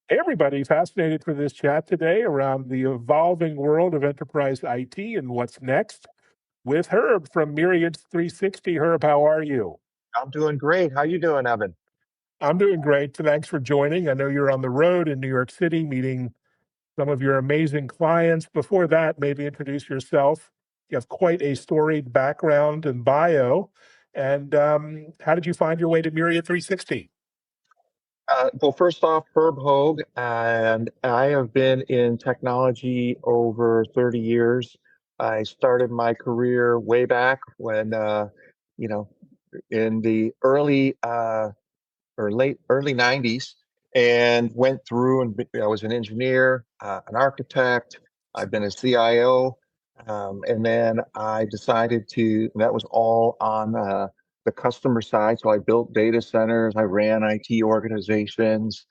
Hey, everybody, fascinated for this chat today around the evolving world of enterprise IT and what's next with Herb from Myriad 360. Herb, how are you? I'm doing great. How you doing, Evan? I'm doing great. Thanks for joining. I know you're on the road in New York City meeting some of your amazing clients. Before that, maybe introduce yourself. You have quite a storied background and bio. And how did you find your way to Myriad 360? Well, first off, Herb Hogue, and I have been in technology over 30 years. I started my career way back when, you know, in the early or late early 90s, and went through I was an engineer, an architect. I've been a CIO, and then I decided that was all on the customer side. So I built data centers, I ran IT organizations,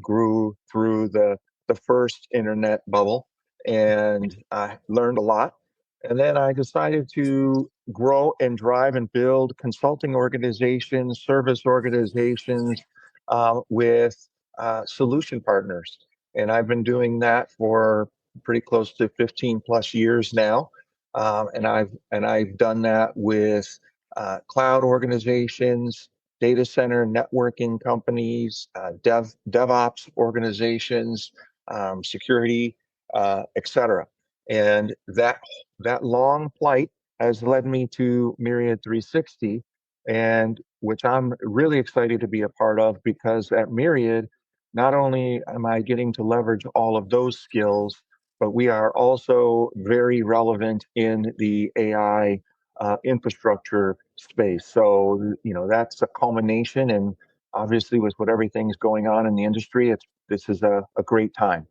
grew through the first internet bubble, and I learned a lot. And then I decided to grow and drive and build consulting organizations, service organizations with solution partners. And I've been doing that for pretty close to 15 plus years now. And I've done that with cloud organizations, data center networking companies, DevOps organizations, security, etc. And that long flight has led me to Myriad 360, and which I'm really excited to be a part of, because at Myriad, not only am I getting to leverage all of those skills, but we are also very relevant in the AI infrastructure space. So, that's a culmination, and obviously, with what everything's going on in the industry, this is a great time.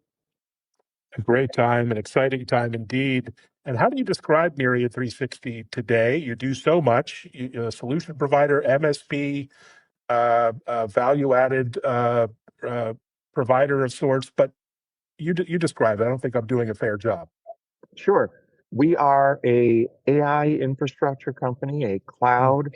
A great time, an exciting time indeed. And how do you describe Myriad 360 today? You do so much. You're a solution provider, MSP, value-added uh, provider of sorts, but you describe it. I don't think I'm doing a fair job. Sure. We are a AI infrastructure company, a Mm. cloud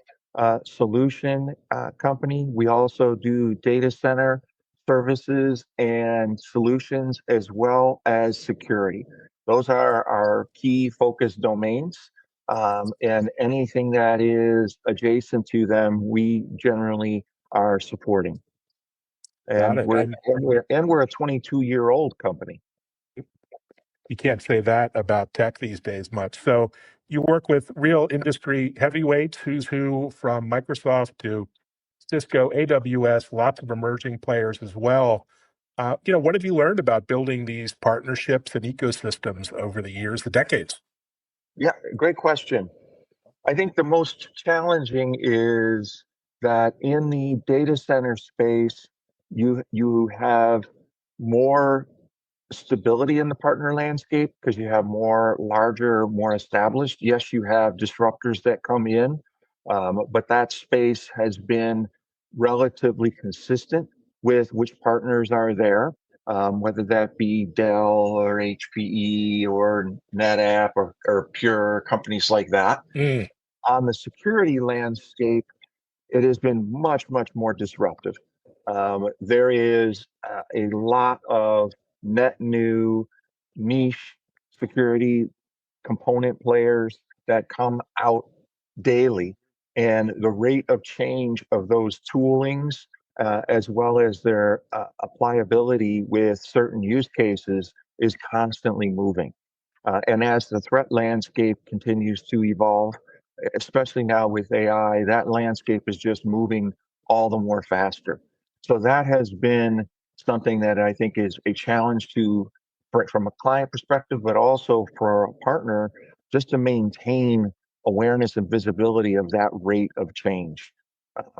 solution company. We also do data center services and solutions, as well as security. Those are our key focus domains. And anything that is adjacent to them, we generally are supporting. Got And it. we're And and we're a 22-year-old company. you can't say that about tech these days much. So you work with real industry heavyweights, who's who, from Microsoft to Cisco, AWS, lots of emerging players as well. What have you learned about building these partnerships and ecosystems over the years, the decades? Yeah, great question. I think the most challenging is that in the data center space, you have more stability in the partner landscape because you have more larger, more established. Yes, you have disruptors that come in, but that space has been relatively consistent with which partners are there, whether that be Dell or HPE or NetApp or Pure, companies like that. Mm, On the security landscape, it has been much, much more disruptive. There is a lot of net new niche security component players that come out daily, and the rate of change of those toolings, as well as their applicability with certain use cases, is constantly moving. And as the threat landscape continues to evolve, especially now with AI, that landscape is just moving all the more faster. So that has been something that I think is a challenge from a client perspective, but also for a partner, just to maintain awareness and visibility of that rate of change.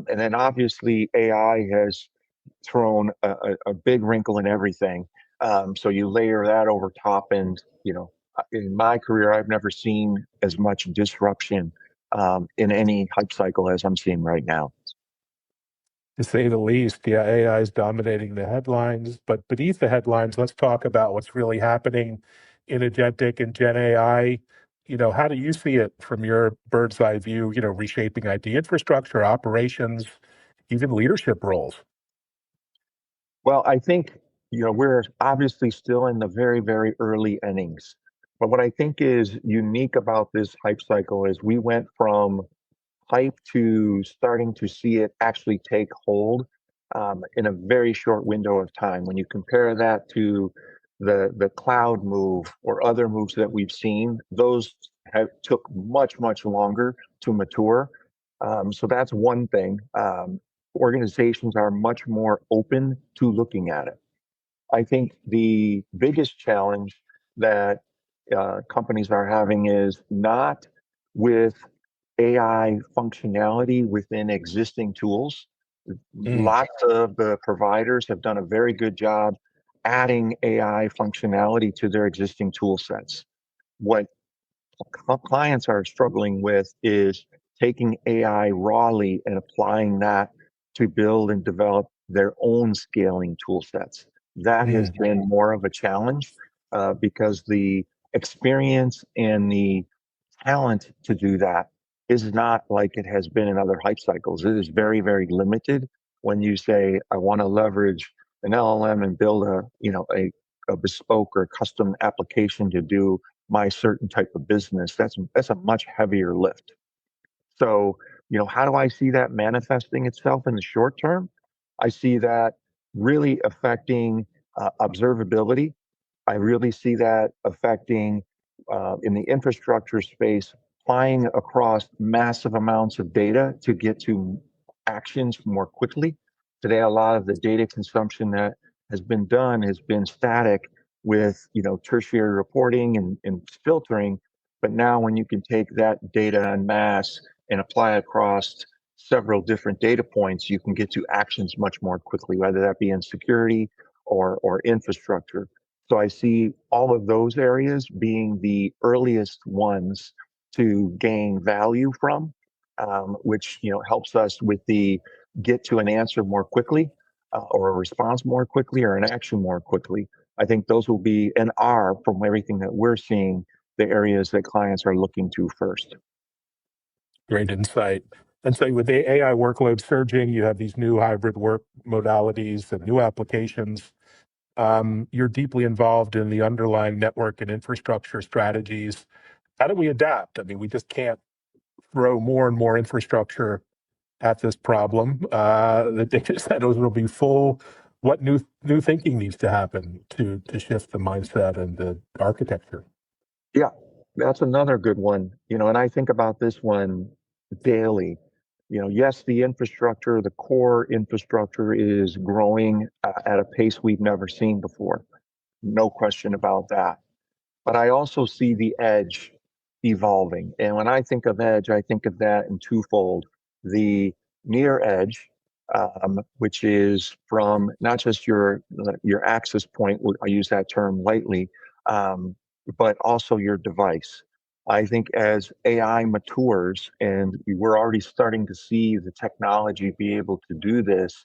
And then obviously AI has thrown a big wrinkle in everything. So you layer that over top, and in my career, I've never seen as much disruption in any hype cycle as I'm seeing right now. to say the least. Yeah, AI is dominating the headlines, but beneath the headlines, let's talk about what's really happening in agentic and Gen AI. How do you see it from your bird's eye view, reshaping IT infrastructure, operations, even leadership roles? Well, I think we're obviously still in the very, very early innings. But what I think is unique about this hype cycle is we went from hype to starting to see it actually take hold in a very short window of time. When you compare that to the cloud move or other moves that we've seen, those took much, much longer to mature. So that's one thing. Organizations are much more open to looking at it. I think the biggest challenge that companies are having is not with AI functionality within existing tools. Mm, Lots of the providers have done a very good job adding AI functionality to their existing tool sets. What clients are struggling with is taking AI rawly and applying that to build and develop their own scaling tool sets. That has mm, been more of a challenge because the experience and the talent to do that is not like it has been in other hype cycles. It is very, very limited when you say, I want to leverage an LLM and build a bespoke or custom application to do my certain type of business. That's a much heavier lift. So, how do I see that manifesting itself in the short term? I see that really affecting observability. I really see that affecting in the infrastructure space, flying across massive amounts of data to get to actions more quickly. Today, a lot of the data consumption that has been done has been static with tertiary reporting and filtering. But now, when you can take that data en masse and apply it across several different data points, you can get to actions much more quickly, whether that be in security or infrastructure. So I see all of those areas being the earliest ones to gain value from, which helps us with the get to an answer more quickly, or a response more quickly, or an action more quickly. I think those will be and are, from everything that we're seeing, the areas that clients are looking to first. great insight. And so with the AI workload surging, you have these new hybrid work modalities and new applications. You're deeply involved in the underlying network and infrastructure strategies. How do we adapt? I mean, we just can't throw more and more infrastructure at this problem. The data centers will be full. What new thinking needs to happen to shift the mindset and the architecture? Yeah, that's another good one. And I think about this one daily. Yes, the infrastructure, the core infrastructure is growing at a pace we've never seen before. No question about that. But I also see the edge evolving. And when I think of edge, I think of that in twofold. The near edge, which is from not just your access point, I use that term lightly, um, but also your device. I think as AI matures, and we're already starting to see the technology be able to do this,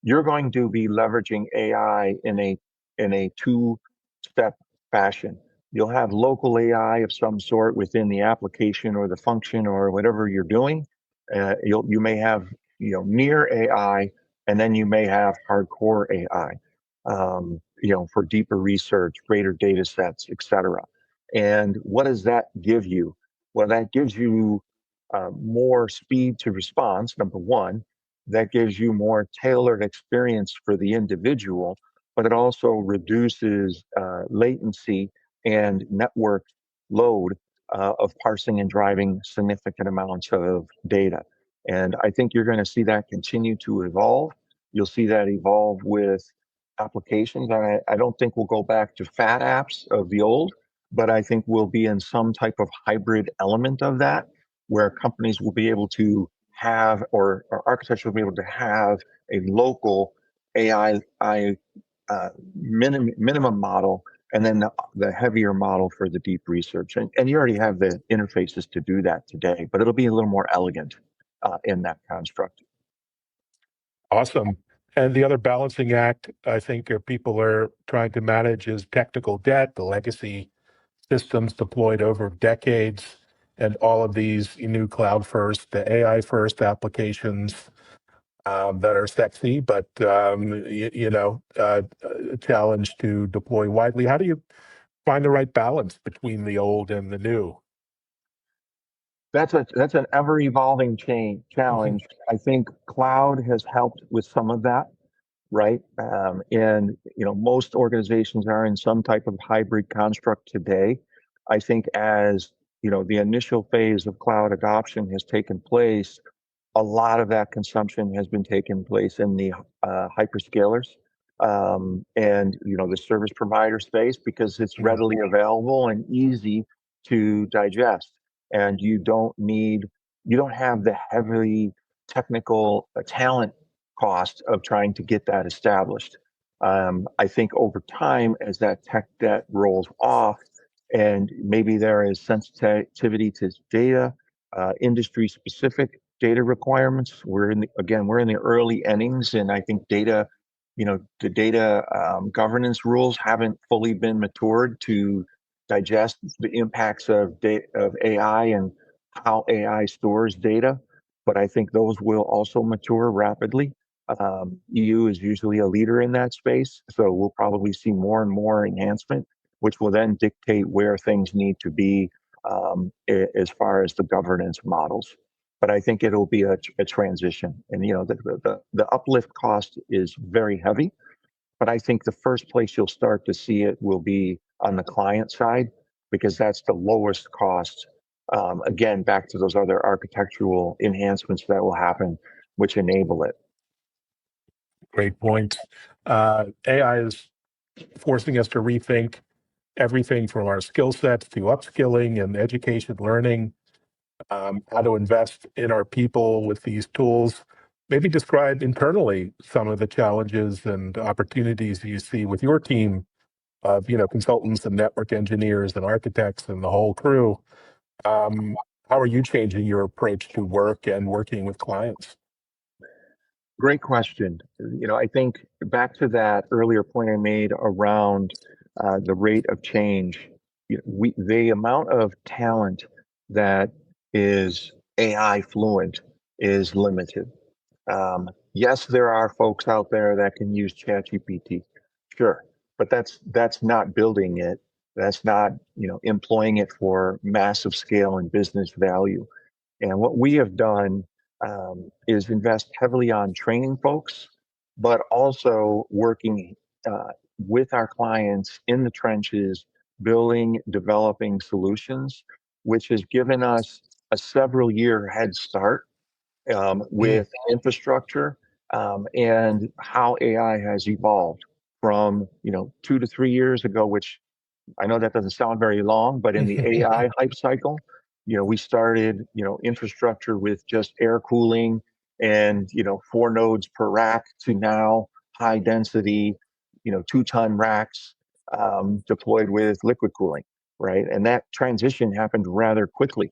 you're going to be leveraging AI in a two-step fashion. You'll have local AI of some sort within the application or the function or whatever you're doing. You may have near AI, and then you may have hardcore AI. For deeper research, greater data sets, et cetera. And what does that give you? Well, that gives you more speed to response, number one. That gives you more tailored experience for the individual, but it also reduces latency and network load of parsing and driving significant amounts of data. And I think you're going to see that continue to evolve. You'll see that evolve with applications. I don't think we'll go back to fat apps of the old, but I think we'll be in some type of hybrid element of that where companies will be able to have, or architecture will be able to have a local AI minimum model, and then the heavier model for the deep research. And you already have the interfaces to do that today, but it'll be a little more elegant in that construct. Awesome. And the other balancing act, I think, people are trying to manage is technical debt, the legacy systems deployed over decades, and all of these new cloud first, the AI first applications that are sexy, but a challenge to deploy widely. How do you find the right balance between the old and the new? That's an ever evolving Mhm. challenge. I think cloud has helped with some of that, right? And most organizations are in some type of hybrid construct today. I think as the initial phase of cloud adoption has taken place, a lot of that consumption has been taking place in the hyperscalers and the service provider space because it's Mm. readily available and easy to digest, and you don't have the heavy technical talent cost of trying to get that established. I think over time, as that tech debt rolls off, and maybe there is sensitivity to data, industry specific data requirements. We're in the early innings, and I think the data governance rules haven't fully been matured to digest the impacts of AI and how AI stores data. But I think those will also mature rapidly. EU is usually a leader in that space, so we'll probably see more and more enhancement, which will then dictate where things need to be as far as the governance models. But I think it'll be a transition, and the uplift cost is very heavy. But I think the first place you'll start to see it will be on the client side because that's the lowest cost. Again, back to those other architectural enhancements that will happen, which enable it. Great point. AI is forcing us to rethink everything from our skill sets to upskilling and education learning, how to invest in our people with these tools. Maybe describe internally some of the challenges and opportunities you see with your team of consultants and network engineers and architects and the whole crew. Um, how are you changing your approach to work and working with clients? Great question. I think back to that earlier point I made around the rate of change. The amount of talent that is AI fluent is limited. Yes, there are folks out there that can use ChatGPT, sure, but that's not building it. That's not employing it for massive scale and business value. And what we have done is invest heavily on training folks, but also working with our clients in the trenches, building, developing solutions, which has given us a several year head start Mm. with infrastructure and how AI has evolved from 2 to 3 years ago, which I know that doesn't sound very long, but in the AI hype cycle, we started, infrastructure with just air cooling and, 4 nodes per rack to now high density, 2-ton racks deployed with liquid cooling, right? And that transition happened rather quickly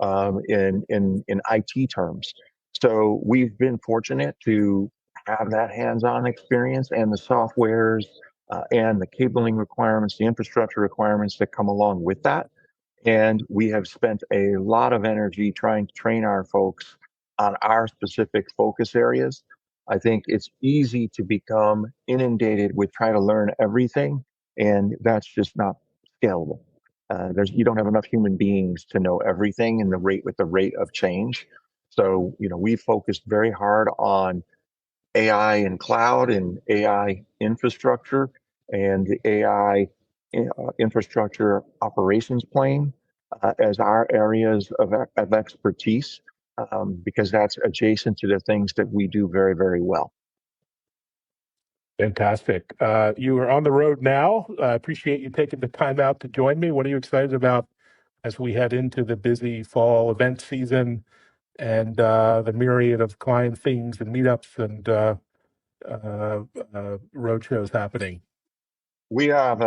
in IT terms. So we've been fortunate to have that hands-on experience and the softwares and the cabling requirements, the infrastructure requirements that come along with that. And we have spent a lot of energy trying to train our folks on our specific focus areas. I think it's easy to become inundated with trying to learn everything, and that's just not scalable. You don't have enough human beings to know everything and the rate of change. So, we focused very hard on AI and cloud and AI infrastructure and the AI infrastructure operations plane as our areas of expertise because that's adjacent to the things that we do very, very well. Fantastic. You are on the road now. I appreciate you taking the time out to join me. What are you excited about as we head into the busy fall event season and the myriad of client things and meetups and road shows happening? We have,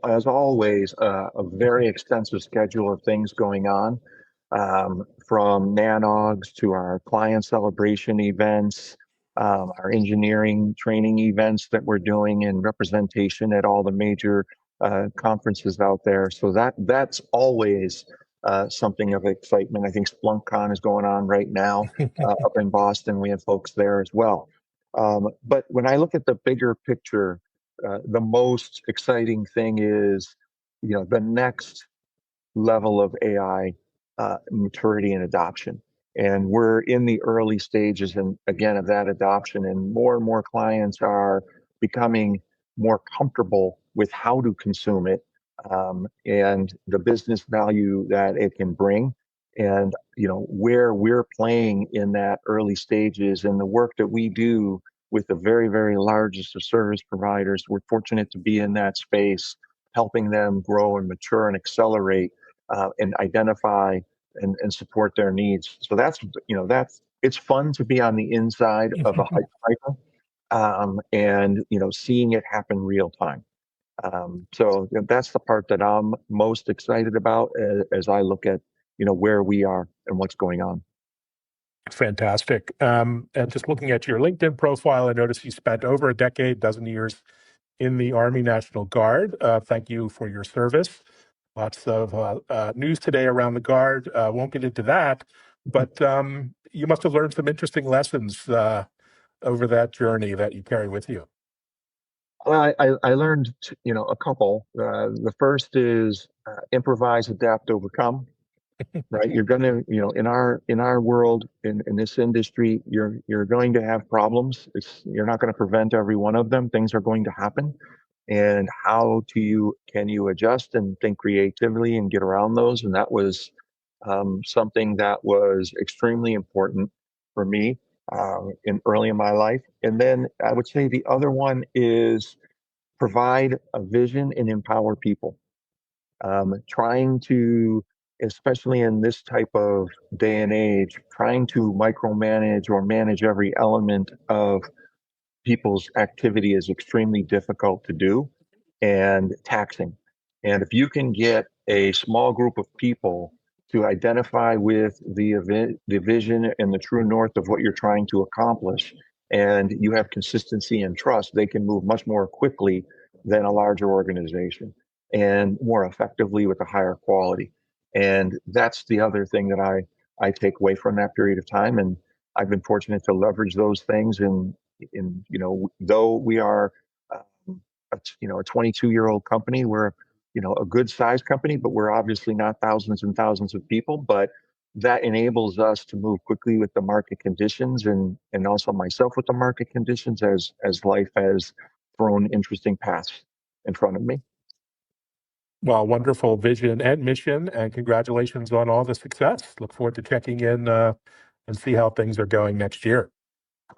as always, a very extensive schedule of things going on, from nanogs to our client celebration events, our engineering training events that we're doing in representation at all the major conferences out there. So that's always something of excitement. I think SplunkCon is going on right now up in Boston. We have folks there as well. But when I look at the bigger picture, the most exciting thing is, the next level of AI maturity and adoption. And we're in the early stages, and again, of that adoption, and more clients are becoming more comfortable with how to consume it, and the business value that it can bring. And where we're playing in that early stages, and the work that we do with the very largest of service providers, we're fortunate to be in that space, helping them grow and mature and accelerate, and identify and support their needs. So that's it's fun to be on the inside of a hype cycle, and seeing it happen real time. So that's the part that I'm most excited about, as I look at where we are and what's going on. Fantastic. And just looking at your LinkedIn profile, I noticed you spent over a decade, dozen years in the Army National Guard. Thank you for your service. Lots of news today around the Guard. Won't get into that, but you must have learned some interesting lessons over that journey that you carry with you. Well, I learned a couple. The first is improvise, adapt, overcome. Right, you're going to, in our world, in this industry, you're going to have problems. You're not going to prevent every one of them. Things are going to happen, and can you adjust and think creatively and get around those? And that was something that was extremely important for me in early in my life. And then I would say the other one is provide a vision and empower people. Trying to, especially in this type of day and age, trying to micromanage or manage every element of people's activity is extremely difficult to do and taxing. And if you can get a small group of people to identify with the vision and the true north of what you're trying to accomplish, and you have consistency and trust, they can move much more quickly than a larger organization, and more effectively with a higher quality. And that's the other thing that I take away from that period of time. And I've been fortunate to leverage those things though we are a 22-year-old company, we're a good sized company, but we're obviously not thousands and thousands of people. But that enables us to move quickly with the market conditions, and also myself with the market conditions, as life has thrown interesting paths in front of me. Well, wonderful vision and mission, and congratulations on all the success. Look forward to checking in and see how things are going next year.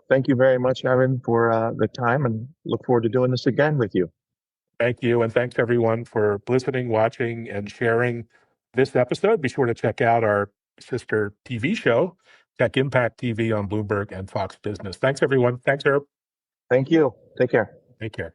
Thank you very much, Evan, for the time, and look forward to doing this again with you. Thank you, and thanks everyone for listening, watching, and sharing this episode. Be sure to check out our sister TV show, Tech Impact TV, on Bloomberg and Fox Business. Thanks, everyone. Thanks, Herb. Thank you. Take care. Take care.